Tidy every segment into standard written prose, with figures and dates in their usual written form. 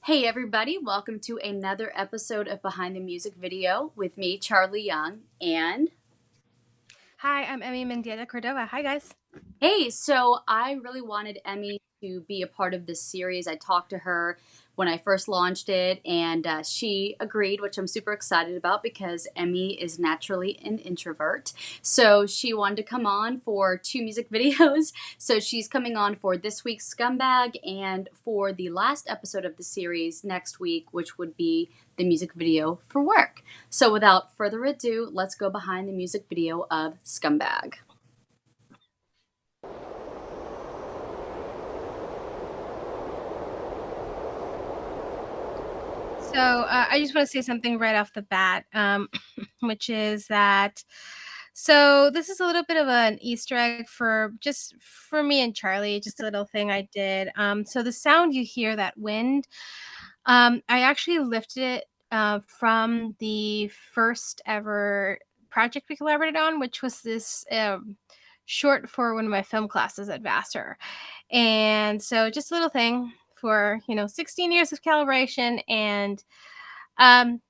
Hey everybody, welcome to another episode of Behind the Music Video with me, Charlie Young, and Hi, I'm Emmy Mendieta Cordova. Hi, guys. hey, so I really wanted Emmy to be a part of this series. I talked to her when I first launched it, and she agreed, which I'm super excited about because Emmy is naturally an introvert. So she wanted to come on for two music videos. So she's coming on for this week's Scumbag and for the last episode of the series next week, which would be the music video for work. So without further ado, let's go behind the music video of Scumbag. I just want to say something right off the bat, which is that. So this is a little bit of an Easter egg for me and Charlie, just a little thing I did. So the sound you hear, that wind, I actually lifted it from the first ever project we collaborated on, which was this short for one of my film classes at Vassar. And so just a little thing for, 16 years of calibration. And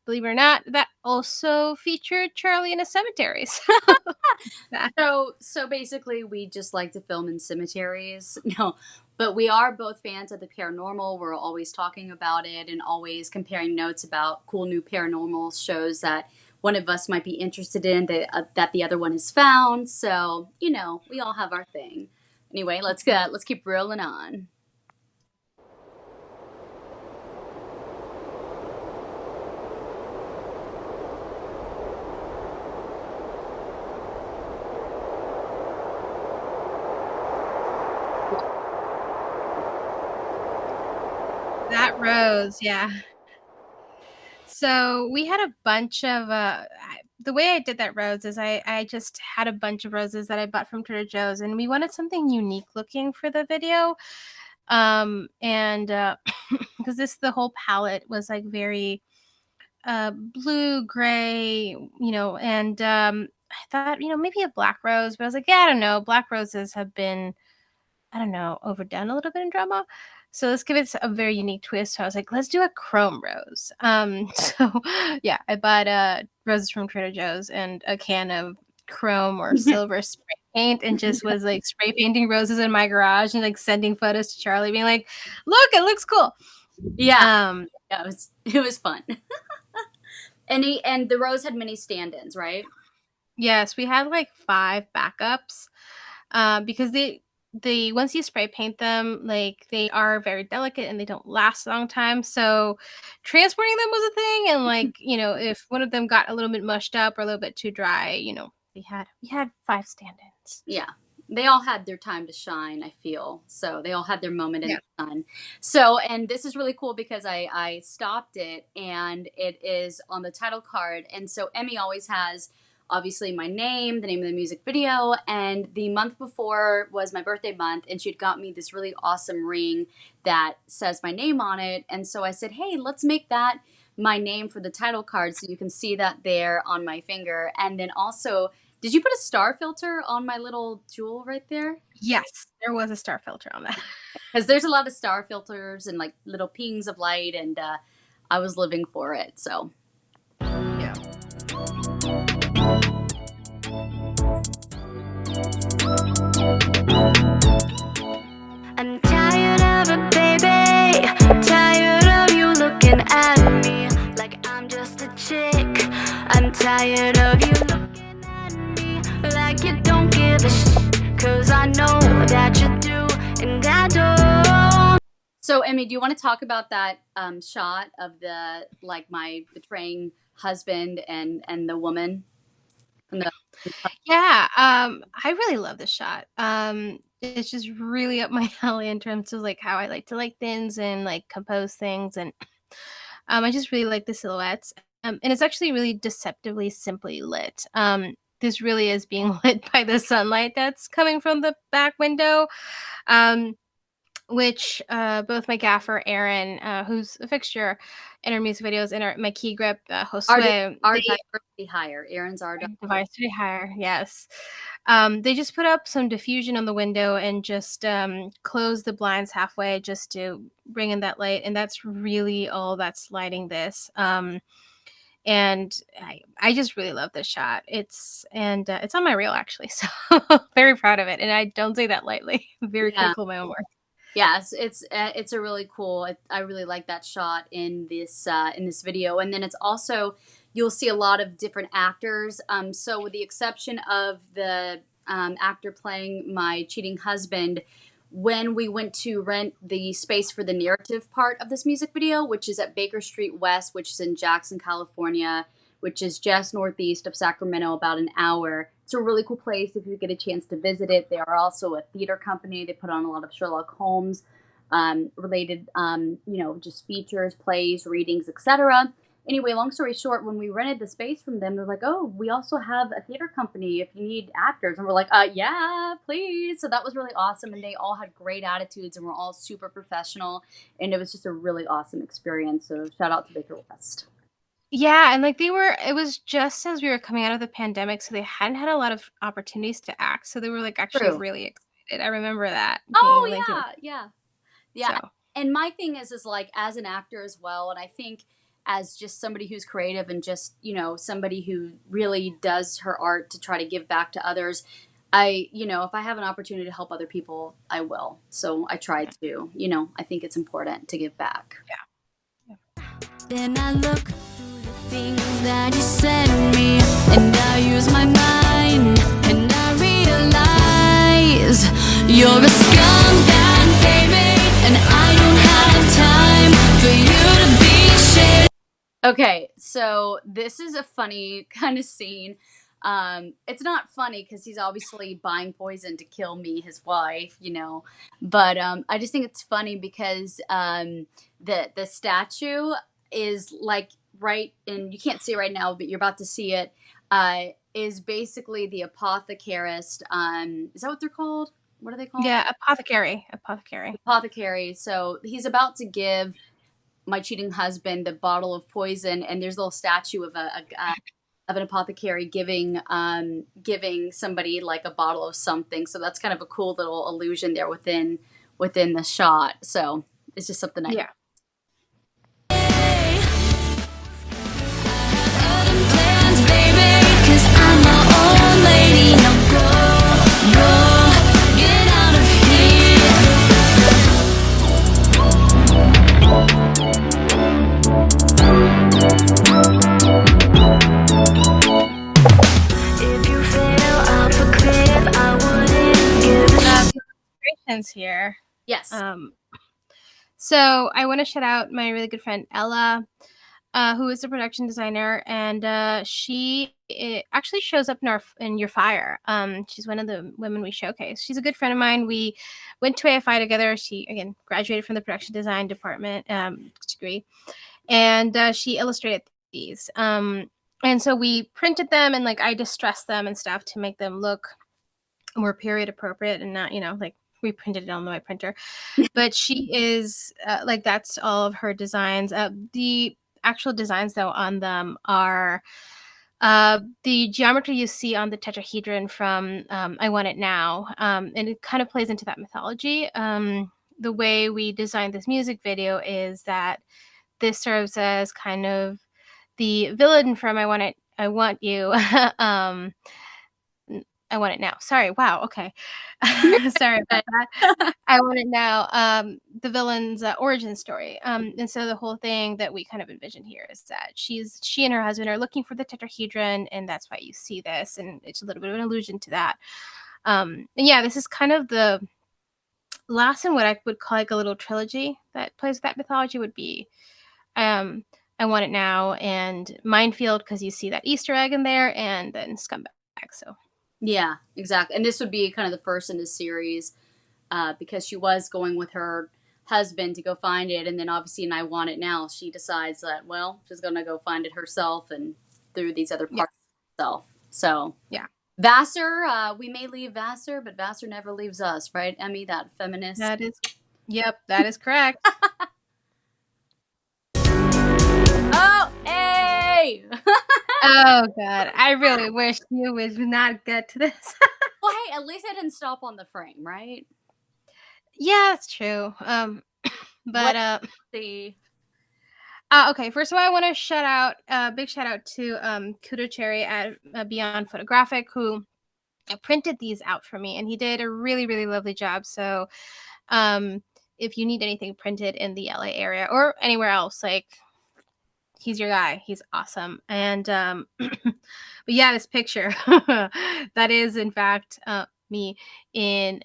believe it or not, that also featured Charlie in a cemetery. So basically, we just like to film in cemeteries. No, but we are both fans of the paranormal. We're always talking about it and always comparing notes about cool new paranormal shows that one of us might be interested in that the other one has found. So we all have our thing. Anyway, let's keep rolling on. That rose, yeah. So we had a bunch of the way I did that rose is I just had a bunch of roses that I bought from Trader Joe's, and we wanted something unique looking for the video. And because the whole palette was like very blue, gray, and I thought, maybe a black rose, but I was like, yeah, I don't know. Black roses have been, I don't know, overdone a little bit in drama. So let's give it a very unique twist. So I was like, let's do a chrome rose. So yeah, I bought roses from Trader Joe's and a can of chrome or silver spray paint, and just was like spray painting roses in my garage and like sending photos to Charlie, being like, look, it looks cool. Yeah, Um, yeah, it was fun. And the rose had many stand-ins, right? yes, we had like 5 backups. Because they once you spray paint them, like, they are very delicate and they don't last a long time. So transporting them was a thing, and like, if one of them got a little bit mushed up or a little bit too dry, we had 5 stand-ins. Yeah, they all had their time to shine, I feel. So they all had their moment in Yeah. the sun. So, and this is really cool because I stopped it and it is on the title card. And so Emmy always has obviously my name, the name of the music video, and the month before was my birthday month, and she'd got me this really awesome ring that says my name on it. And so I said, hey, let's make that my name for the title card so you can see that there on my finger. And then also, did you put a star filter on my little jewel right there? Yes, there was a star filter on that. Because there's a lot of star filters and like little pings of light, and I was living for it. So Yeah. I'm tired of it, baby. Tired of you looking at me like I'm just a chick. I'm tired of you looking at me like you don't give a shit. Cause I know that you do, and I don't. So, Emmy, do you want to talk about that shot of the like my betraying husband and the woman? And the, Yeah, I really love this shot. It's just really up my alley in terms of like how I like to like things and like compose things, and I just really like the silhouettes. And it's actually really deceptively simply lit. This really is being lit by the sunlight that's coming from the back window. Um, which both my gaffer Aaron, who's a fixture in our music videos, and my key grip Josue, Our they diversity hire. Aaron's our device to hire, yes. They just put up some diffusion on the window and just close the blinds halfway just to bring in that light, and that's really all that's lighting this. And I just really love this shot. It's on my reel actually, so very proud of it, and I don't say that lightly. I'm very Yeah. critical of my own work. Yes, it's a really cool. I really like that shot in this video, and then it's also you'll see a lot of different actors. So with the exception of the actor playing my cheating husband, when we went to rent the space for the narrative part of this music video, which is at Baker Street West, which is in Jackson, California, which is just northeast of Sacramento, about an hour. It's a really cool place if you get a chance to visit it. They are also a theater company. They put on a lot of Sherlock Holmes related, just features, plays, readings, etc. Anyway, long story short, when we rented the space from them, they're like, "Oh, we also have a theater company if you need actors." And we're like, "Yeah, please." So that was really awesome. And they all had great attitudes and were all super professional. And it was just a really awesome experience. So shout out to Baker West. Yeah, and it was just as we were coming out of the pandemic, so they hadn't had a lot of opportunities to act. So they were like actually True. really excited. I remember that Oh, being like, yeah. so And my thing is like as an actor as well, and I think as just somebody who's creative and just, somebody who really does her art to try to give back to others, if I have an opportunity to help other people, I will. So I try to, I think it's important to give back. Then I look through the things that you sent me, and I use my mind, and I realize you're a scumbag, baby, and I don't have time for you to be shit. Okay, so this is a funny kind of scene. It's not funny because he's obviously buying poison to kill me, his wife, But I just think it's funny because the statue is like right, and you can't see it right now, but you're about to see it. Is basically the apothecarist. Is that what they're called? What are they called? yeah, apothecary. Apothecary. So he's about to give my cheating husband the bottle of poison, and there's a little statue of of an apothecary giving somebody like a bottle of something. So that's kind of a cool little illusion there within the shot. So it's just something Yeah. Here. Yes. So I want to shout out my really good friend Ella, who is a production designer, and she actually shows up in Your Fire. She's one of the women we showcase. She's a good friend of mine. We went to AFI together. She again graduated from the production design department degree, and she illustrated these. And so we printed them, and like I distressed them and stuff to make them look more period appropriate and not like we printed it on my printer. But she is that's all of her designs. The actual designs though on them are the geometry you see on the tetrahedron from I Want It Now, and it kind of plays into that mythology. The way we designed this music video is that this serves as kind of the villain from I Want You. I Want It Now. Sorry. Wow. Okay. Sorry about that. I Want It Now. The villain's origin story. And so the whole thing that we kind of envision here is that she and her husband are looking for the tetrahedron, and that's why you see this, and it's a little bit of an allusion to that. And yeah, this is kind of the last in what I would call like a little trilogy that plays with that mythology would be I Want It Now and Minefield, because you see that Easter egg in there, and then Scumbag. So Yeah, exactly. And this would be kind of the first in the series because she was going with her husband to go find it. And then obviously in I Want It Now, she decides that, well, she's going to go find it herself and through these other parts of herself. So, yeah. Vassar, we may leave Vassar, but Vassar never leaves us, right, Emmy? That feminist. That is Yep, that is correct. Oh, hey! Oh god, I really wish you would not get to this. Well, hey, at least I didn't stop on the frame, right? Yeah, it's true. But Let's see. okay. First of all, I want to big shout out to Kudo Cherry at Beyond Photographic, who printed these out for me, and he did a really really lovely job. So, um, if you need anything printed in the LA area or anywhere else, like he's your guy. He's awesome. And but yeah, this picture that is in fact me in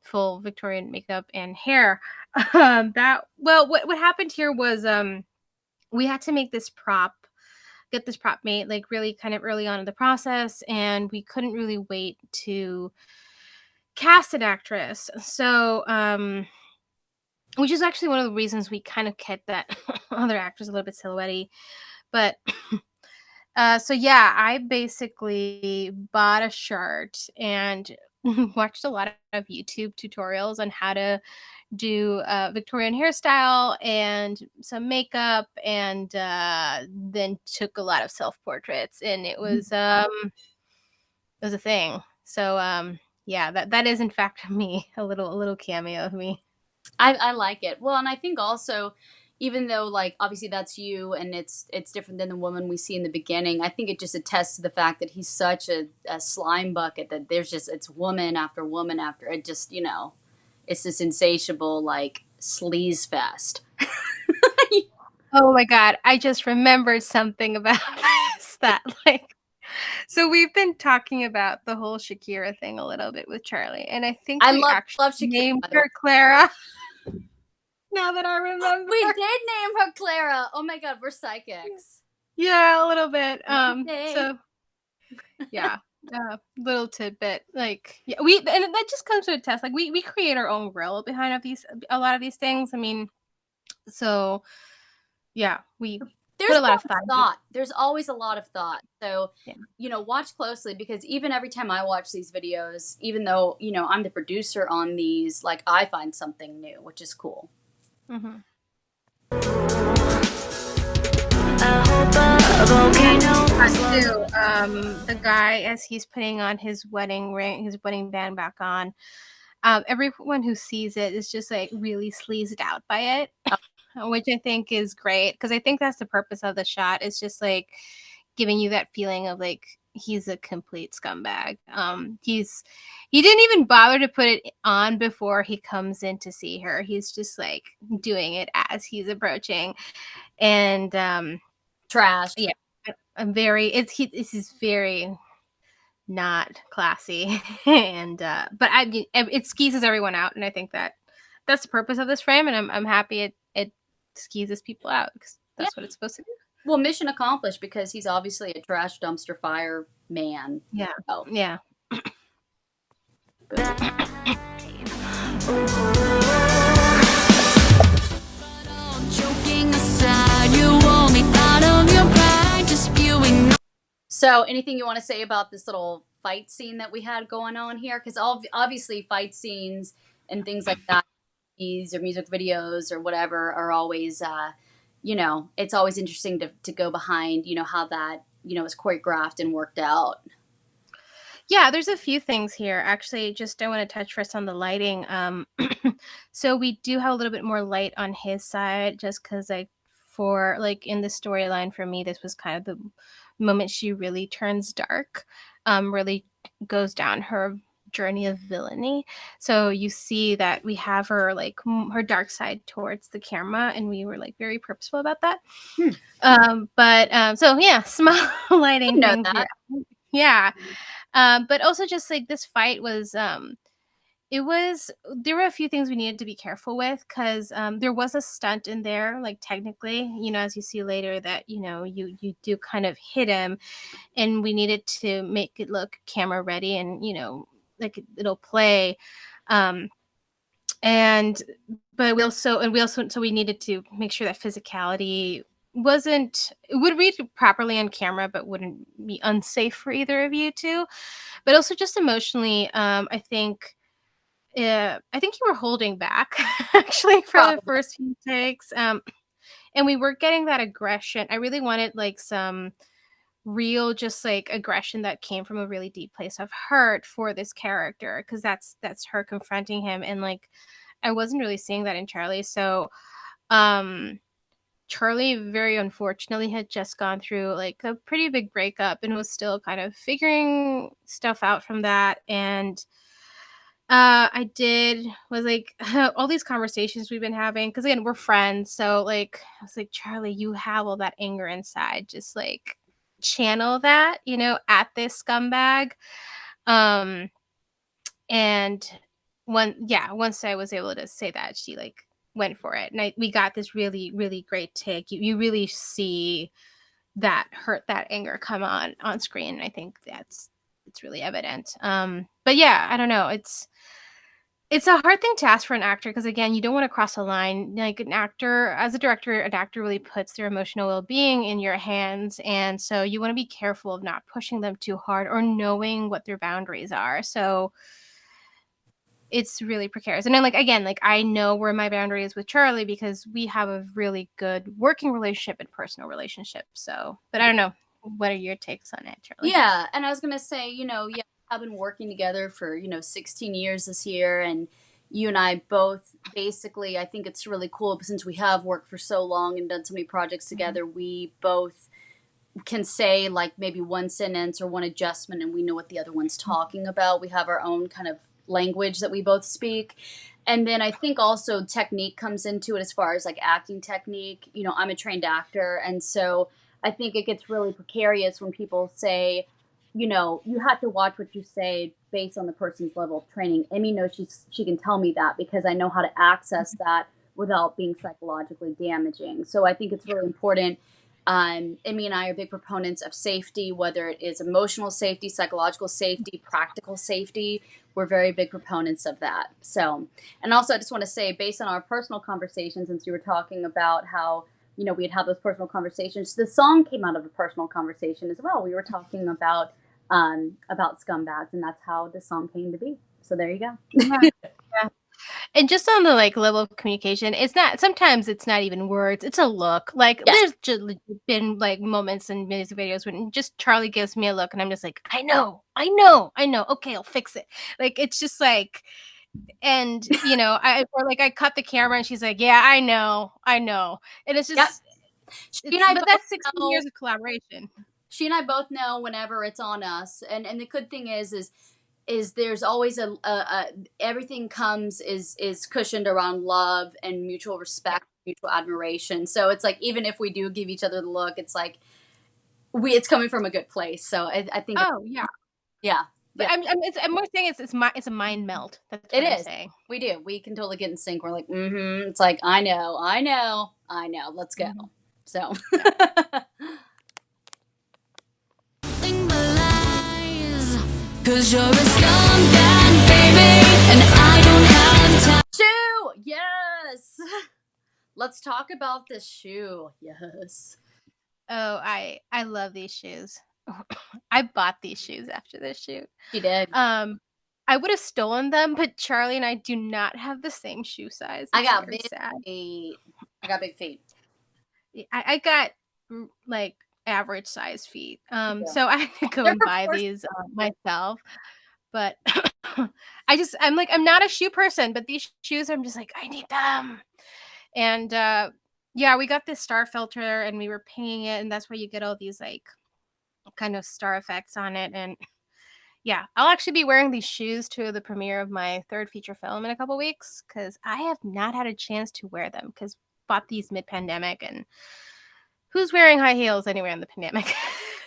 full Victorian makeup and hair. What happened here was we had to make this prop, get this prop made like really kind of early on in the process, and we couldn't really wait to cast an actress. So which is actually one of the reasons we kind of kept that other actress a little bit silhouette-y. But so yeah, I basically bought a shirt and watched a lot of YouTube tutorials on how to do Victorian hairstyle and some makeup, and then took a lot of self portraits, and it was a thing. So yeah, that is in fact me, a little cameo of me. I like it. Well, and I think also, even though like obviously that's you, and it's different than the woman we see in the beginning. I think it just attests to the fact that he's such a slime bucket that there's just it's woman after woman after it. Just it's this insatiable like sleaze fest. Oh my god, I just remembered something about this that like so we've been talking about the whole Shakira thing a little bit with Charlie, and I think I we actually love Shakira, named by the way. her Clara. Now that I remember. We did name her Clara. Oh my god, we're psychics. Yeah, a little bit. Okay. So yeah, little tidbit. Like yeah, and that just comes to a test. Like we create our own world behind a lot of these things. I mean, so yeah, we There's put a a lot lot of of thought. thought. There's always a lot of thought. So, Yeah. watch closely, because even every time I watch these videos, even though, I'm the producer on these, like I find something new, which is cool. Mm-hmm. The guy, as he's putting on his wedding ring, his wedding band back on, everyone who sees it is just like really sleazed out by it, which I think is great, because I think that's the purpose of the shot. It's just like giving you that feeling of like he's a complete scumbag. He didn't even bother to put it on before he comes in to see her. He's just like doing it as he's approaching, and Trash. yeah, he's very not classy, and but I mean it skeezes everyone out, and I think that's the purpose of this frame, and I'm happy it skeezes people out, because that's what it's supposed to do. Well, mission accomplished, because he's obviously a trash dumpster fire man. Yeah. Oh. Yeah. So, anything you want to say about this little fight scene that we had going on here? Because obviously, fight scenes and things like that, or music videos or whatever, are always, it's always interesting to go behind, how that, is choreographed and worked out. Yeah, there's a few things here. Actually, just I want to touch first on the lighting. So we do have a little bit more light on his side, just because for like in the storyline for me, this was kind of the moment she really turns dark, really goes down her journey of villainy. So you see that we have her like her dark side towards the camera, and we were like very purposeful about that. So yeah, small lighting things that. here. Yeah. But also just like this fight was there were a few things we needed to be careful with, because there was a stunt in there, like technically, as you see later, that you do kind of hit him, and we needed to make it look camera ready, and like it'll play, but we needed to make sure that physicality would read properly on camera, but wouldn't be unsafe for either of you two. But also just emotionally, I think I think you were holding back actually for the Probably. first few takes. And we were getting that aggression. I really wanted like some real just like aggression that came from a really deep place of hurt for this character, because that's her confronting him, and like I wasn't really seeing that in Charlie. So um Charlie very unfortunately had just gone through like a pretty big breakup and was still kind of figuring stuff out from that. And I did was like all these conversations we've been having, because again we're friends, so like I was like, Charlie, you have all that anger inside, just like channel that, at this scumbag. um and once I was able to say that, she like went for it, and we got this really really great take. You really see that hurt, that anger come on screen, and I think it's really evident. But yeah, I don't know, it's a hard thing to ask for an actor, because again, you don't want to cross a line. Like an actor, as a director, an actor really puts their emotional well-being in your hands, and so you want to be careful of not pushing them too hard or knowing what their boundaries are. So it's really precarious. And then like again, like I know where my boundary is with Charlie, because we have a really good working relationship and personal relationship. So, but I don't know. What are your takes on it, Charlie? Yeah, and I was gonna say, I've been working together for 16 years this year, and you and I both basically, I think it's really cool since we have worked for so long and done so many projects together. We both can say like maybe one sentence or one adjustment, and we know what the other one's talking about. We have our own kind of language that we both speak. And then I think also technique comes into it as far as like acting technique. I'm a trained actor, and so I think it gets really precarious when people say, you have to watch what you say based on the person's level of training. Emmy knows she can tell me that because I know how to access that without being psychologically damaging. So I think it's really important. Emmy and I are big proponents of safety, whether it is emotional safety, psychological safety, practical safety. We're very big proponents of that. So, and also I just want to say, based on our personal conversations, since you were talking about how, we'd have those personal conversations, the song came out of a personal conversation as well. We were talking about scumbags, and that's how the song came to be. So there you go. Yeah. Yeah. And just on the like level of communication, sometimes it's not even words, it's a look. Like Yes. there's just been like moments in music videos when just Charlie gives me a look and I'm just like, I know. Okay, I'll fix it. Like it's just like, and I cut the camera and she's like, yeah, I know. And it's Yep. just, but that's 16 years of collaboration. She and I both know whenever it's on us, and the good thing is there's always a everything comes is cushioned around love and mutual respect, mutual admiration. So it's like even if we do give each other the look, it's like it's coming from a good place. So I think. Oh yeah. Yeah. But I'm more saying it's a mind melt. That's what I'm saying. We do. We can totally get in sync. We're like, mm-hmm. It's like I know. Let's go. Mm-hmm. So. Cause you're a scumbag, baby, and I don't have time. Shoe! Yes! Let's talk about this shoe. Yes. Oh, I love these shoes. I bought these shoes after this shoot. She did. I would have stolen them, but Charlie and I do not have the same shoe size. I got big feet. I got like average size feet. So I had to go and buy these myself. But I'm not a shoe person, but these shoes, I'm just like, I need them. And yeah, we got this star filter and we were painting it, and that's why you get all these like kind of star effects on it. And yeah, I'll actually be wearing these shoes to the premiere of my third feature film in a couple weeks, because I have not had a chance to wear them, because bought these mid-pandemic, and who's wearing high heels anywhere in the pandemic?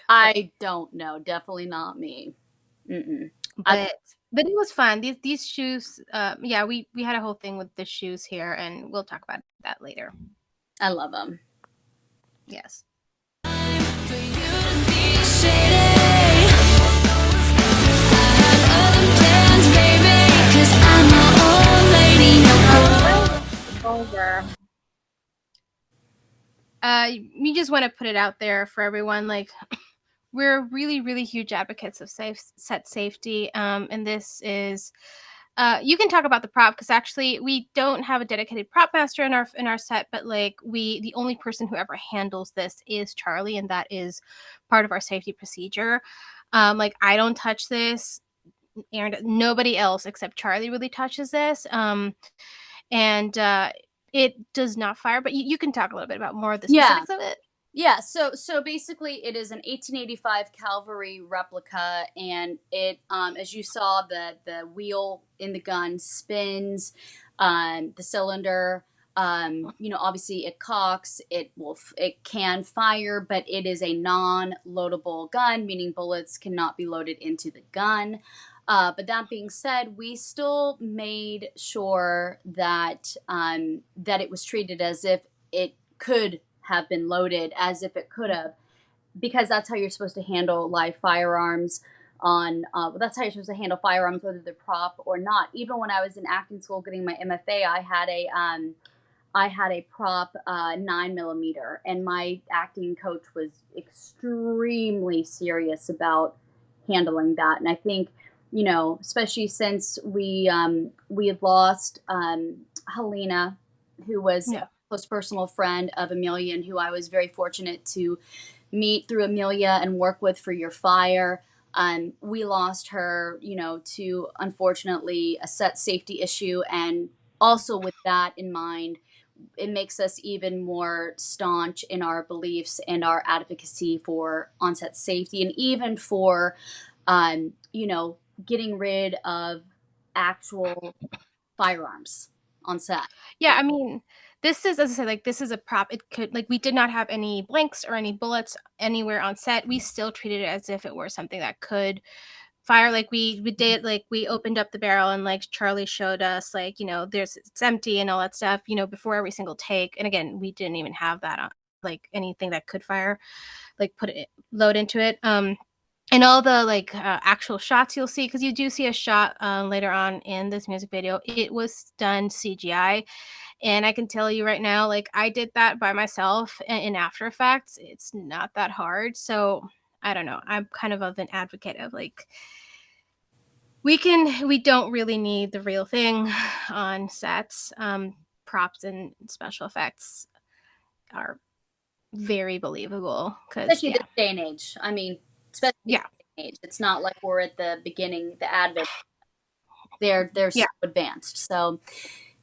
I don't know. Definitely not me. Mm-mm. But it was fun. These shoes, yeah, we had a whole thing with the shoes here, and we'll talk about that later. I love them. Yes. We just want to put it out there for everyone. Like, we're really, really huge advocates of set safety. And this is You can talk about the prop, because actually we don't have a dedicated prop master in our set, but like the only person who ever handles this is Charley, and that is part of our safety procedure. Like I don't touch this, and nobody else except Charley really touches this. And it does not fire, but you can talk a little bit about more of the Yeah. specifics of it. Yeah, so basically, it is an 1885 Cavalry replica, and it, as you saw, the wheel in the gun spins, the cylinder. Obviously, it cocks. It can fire, but it is a non-loadable gun, meaning bullets cannot be loaded into the gun. But that being said, we still made sure that that it was treated as if it could have been loaded, as if it could have, because that's how you're supposed to handle live firearms that's how you're supposed to handle firearms, whether they're prop or not. Even when I was in acting school getting my MFA, I had a prop 9mm, and my acting coach was extremely serious about handling that. And I think, especially since we had lost Helena, who was close personal friend of Amelia, and who I was very fortunate to meet through Amelia and work with for Your Fire. We lost her, to unfortunately a set safety issue. And also with that in mind, it makes us even more staunch in our beliefs and our advocacy for on-set safety, and even for, getting rid of actual firearms on set. Yeah, I mean, this is, as I said, like this is a prop. It could, like, we did not have any blanks or any bullets anywhere on set. We still treated it as if it were something that could fire. Like we did, like we opened up the barrel, and like Charley showed us, like, it's empty and all that stuff, before every single take. And again, we didn't even have that on, like anything that could fire, like load into it. And all the like actual shots you'll see, because you do see a shot later on in this music video, it was done CGI. And I can tell you right now, like I did that by myself in After Effects. It's not that hard. So I don't know. I'm kind of an advocate of like, we don't really need the real thing on sets. Props and special effects are very believable, because Especially this day and age. I mean, especially this day and age. It's not like we're at the beginning, the advent. They're so advanced. So,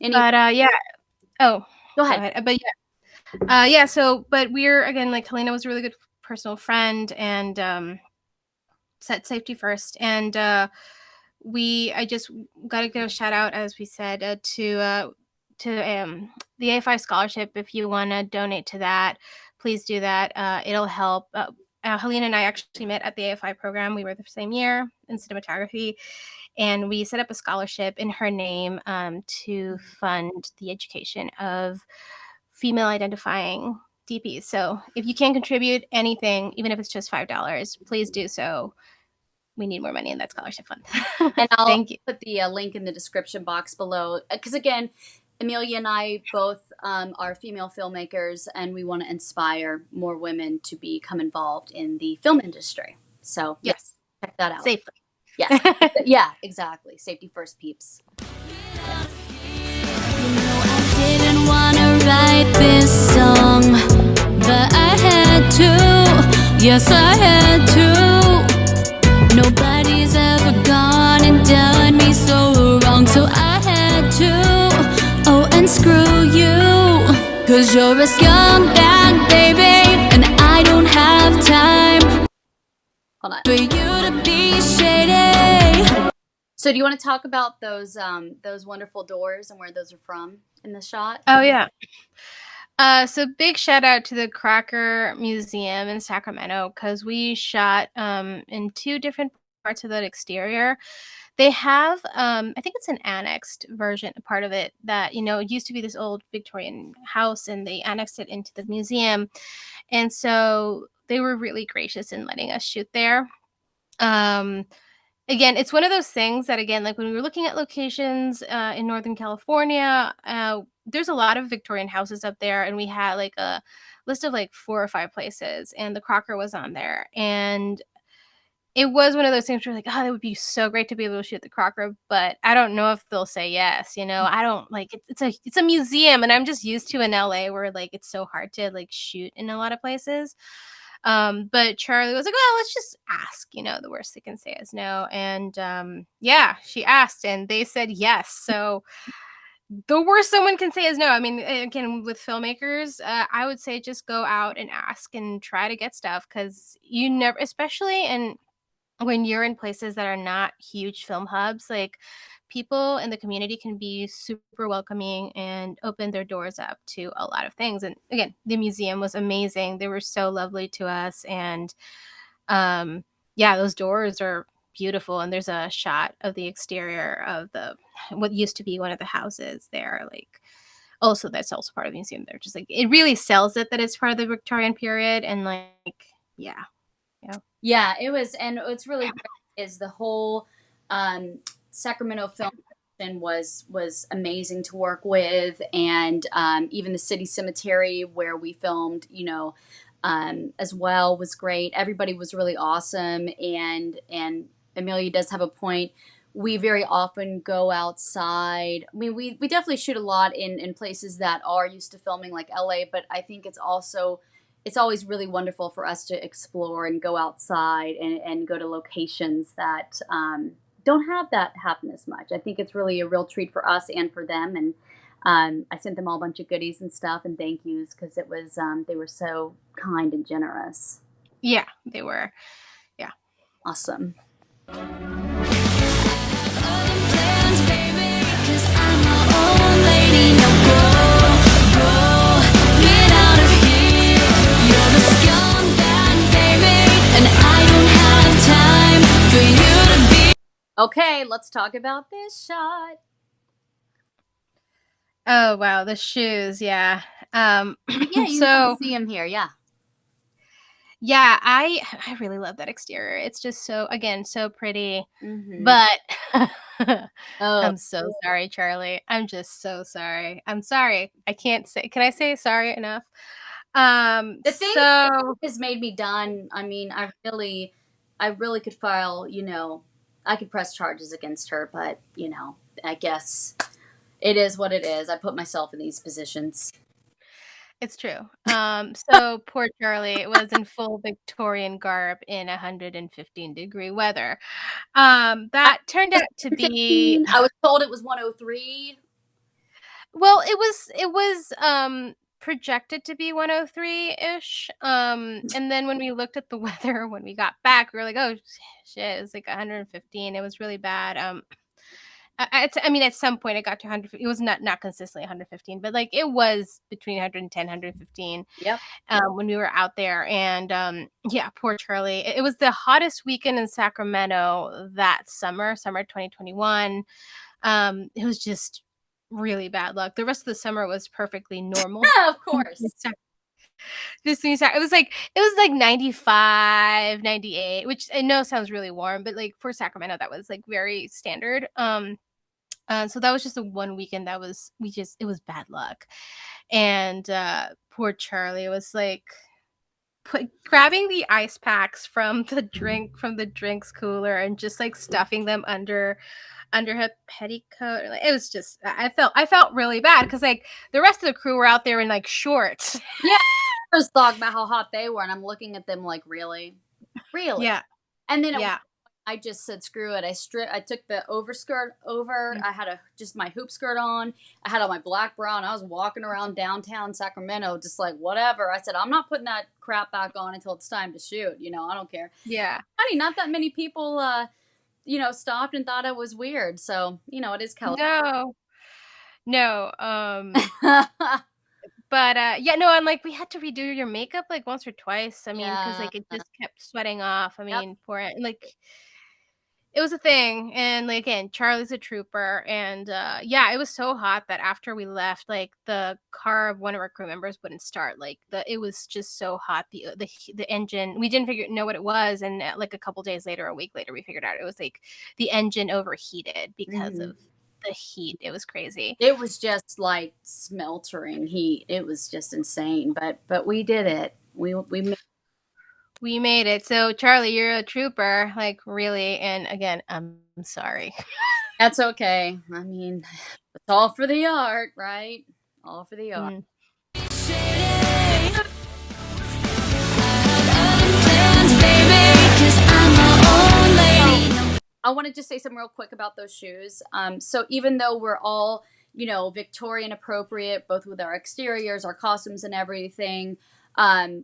but yeah. Oh, go ahead. But yeah. So, but we're, again, like Helena was a really good personal friend, and set safety first. And I just got to give a shout out, as we said, to the AFI scholarship. If you want to donate to that, please do that. It'll help. Helena and I actually met at the AFI program. We were the same year in cinematography, and we set up a scholarship in her name to fund the education of female identifying DPs. So if you can contribute anything, even if it's just $5, please do so. We need more money in that scholarship fund. And I'll Thank you. put the link in the description box below, because again, Amelia and I both are female filmmakers, and we want to inspire more women to become involved in the film industry. So Yes, check that out. Safely. Yes. Yeah, exactly. Safety first, peeps. I didn't wanna write this song, but I had to. Yes, I had to. Nobody's ever gone and done me so wrong, so I had to. Oh, and screw you, 'cause you're a scumbag, baby, and I don't have time for you to be shady. So do you want to talk about those wonderful doors and where those are from in the shot? Oh, yeah. So big shout out to the Crocker Museum in Sacramento, because we shot in 2 different parts of that exterior. They have, I think it's an annexed version, part of it, that, it used to be this old Victorian house, and they annexed it into the museum. And so they were really gracious in letting us shoot there. Again, it's one of those things that, again, like when we were looking at locations in Northern California, there's a lot of Victorian houses up there, and we had like a list of like 4 or 5 places, and the Crocker was on there. And it was one of those things where like, oh, it would be so great to be able to shoot the Crocker, but I don't know if they'll say yes. I don't like it's a museum, and I'm just used to in LA where like it's so hard to like shoot in a lot of places. But Charley was like, well, let's just ask. The worst they can say is no. And yeah, she asked, and they said yes. So the worst someone can say is no. I mean, again, with filmmakers, I would say just go out and ask and try to get stuff, because you never, especially in when you're in places that are not huge film hubs, like people in the community can be super welcoming and open their doors up to a lot of things. And again, the museum was amazing. They were so lovely to us. And yeah, those doors are beautiful. And there's a shot of the exterior of what used to be one of the houses there. Like, also, that's also part of the museum. They're just like, it really sells it that it's part of the Victorian period. And like, yeah. Yeah, it was, and what's really great is the whole Sacramento Film Commission was amazing to work with, and even the city cemetery where we filmed, as well, was great. Everybody was really awesome, and Amelia does have a point. We very often go outside. I mean, we definitely shoot a lot in places that are used to filming, like LA, but I think it's always really wonderful for us to explore and go outside and go to locations that don't have that happen as much. I think it's really a real treat for us and for them. And I sent them all a bunch of goodies and stuff and thank yous, because it was they were so kind and generous. Yeah, they were. Yeah. Awesome. Okay, let's talk about this shot. Oh wow, the shoes, yeah. Yeah, you so can see him here, yeah. Yeah, I really love that exterior. It's just so pretty. Mm-hmm. But I'm so sorry, Charley. I'm just so sorry. I'm sorry. I can't say. Can I say sorry enough? The thing has made me done. I mean, I really could file. I could press charges against her, but I guess it is what it is. I put myself in these positions. It's true. So poor Charley was in full Victorian garb in 115-degree weather. That turned out to be. I was told it was 103. Well, it was projected to be 103-ish. And then when we looked at the weather when we got back, we were like, oh shit, it's like 115. It was really bad. I mean, at some point it got to 100. It was not consistently 115, but like it was between 110, 115. Yep. When we were out there, and yeah, poor Charley. It was the hottest weekend in Sacramento that summer 2021. It was just really bad luck. The rest of the summer was perfectly normal. Of course. It was like 95, 98, which I know sounds really warm, but like for Sacramento, that was like very standard. So that was just the one weekend that it was bad luck. And poor Charley was like grabbing the ice packs from the drinks cooler and just like stuffing them under her petticoat. It was just, I felt really bad because like the rest of the crew were out there in like shorts. Yeah. I was talking about how hot they were, and I'm looking at them like, really? Yeah. And then yeah. I just said, screw it. I took the overskirt over. Mm-hmm. I had just my hoop skirt on. I had on my black bra, and I was walking around downtown Sacramento just like, whatever. I said, I'm not putting that crap back on until it's time to shoot. I don't care. Yeah. Honey, not that many people, stopped and thought I was weird. So, it is California. No. But yeah, no, I'm like, we had to redo your makeup like once or twice. I mean, because like it just kept sweating off. I mean, poor it. Like it was a thing. And like again, Charley's a trooper, and yeah, it was so hot that after we left, like the car of one of our crew members wouldn't start. Like it was just so hot. The engine, we didn't know what it was, and like a couple days later, a week later, we figured out it was like the engine overheated because of the heat. It was crazy. It was just like smeltering heat. It was just insane, but we did it. We We made it. So Charley, you're a trooper, like really. And again, I'm sorry. That's okay. I mean, it's all for the art, right? All for the art. I want to just say something real quick about those shoes. So even though we're all, Victorian appropriate, both with our exteriors, our costumes, and everything,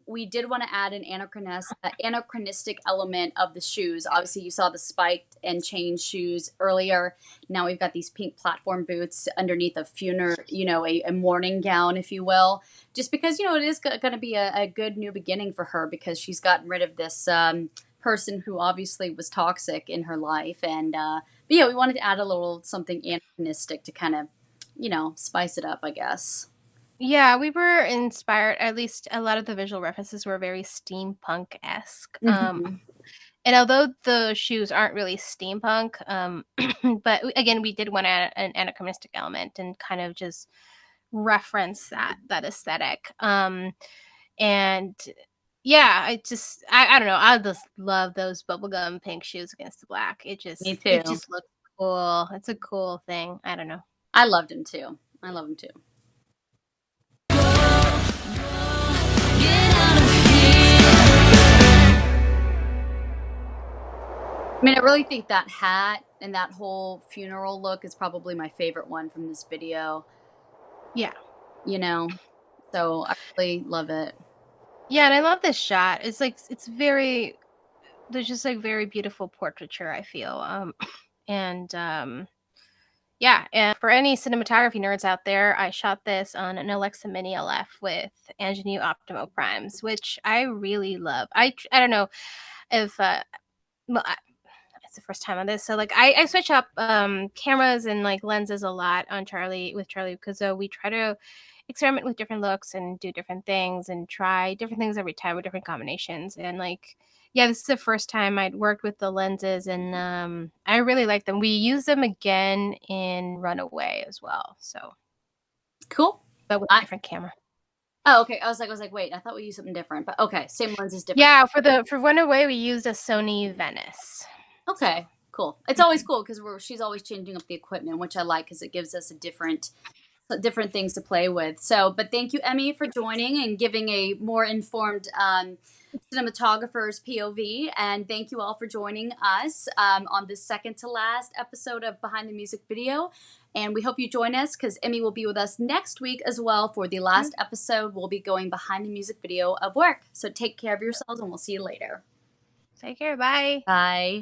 we did want to add an anachronistic element of the shoes. Obviously, you saw the spiked and chain shoes earlier. Now we've got these pink platform boots underneath a funeral, a mourning gown, if you will. Just because, it is going to be a good new beginning for her because she's gotten rid of this person who obviously was toxic in her life. And but yeah, we wanted to add a little something anachronistic to kind of, spice it up, I guess. Yeah, we were inspired. At least a lot of the visual references were very steampunk-esque. Mm-hmm. And although the shoes aren't really steampunk, but again, we did want to add an anachronistic element and kind of just reference that aesthetic. And yeah, I don't know. I just love those bubblegum pink shoes against the black. Me It too. just looks cool. It's a cool thing. I don't know. I loved him too. I love him too. I mean, I really think that hat and that whole funeral look is probably my favorite one from this video. Yeah. So I really love it. Yeah, and I love this shot. It's very there's just like very beautiful portraiture, I feel. And yeah, and for any cinematography nerds out there, I shot this on an Alexa Mini LF with Ingenue Optimo Primes, which I really love. I don't know if well, it's the first time on this, so like I switch up cameras and like lenses a lot on Charley because we try to experiment with different looks and do different things and try different things every time with different combinations. And like, yeah, this is the first time I'd worked with the lenses, and I really like them. We use them again in Runaway as well, so Cool. but with a different camera. Oh, okay. I was like, wait, I thought we used something different, but okay, same lens is different. Yeah, for Runaway we used a Sony Venice. Okay, cool. It's always cool because she's always changing up the equipment, which I like because it gives us a different things to play with. So, but thank you, Emmy, for joining and giving a more informed cinematographer's POV. And thank you all for joining us on this second to last episode of Behind the Music Video. And we hope you join us because Emmy will be with us next week as well for the last episode. We'll be going behind the music video of Work. So take care of yourselves and we'll see you later. Take care. Bye. Bye.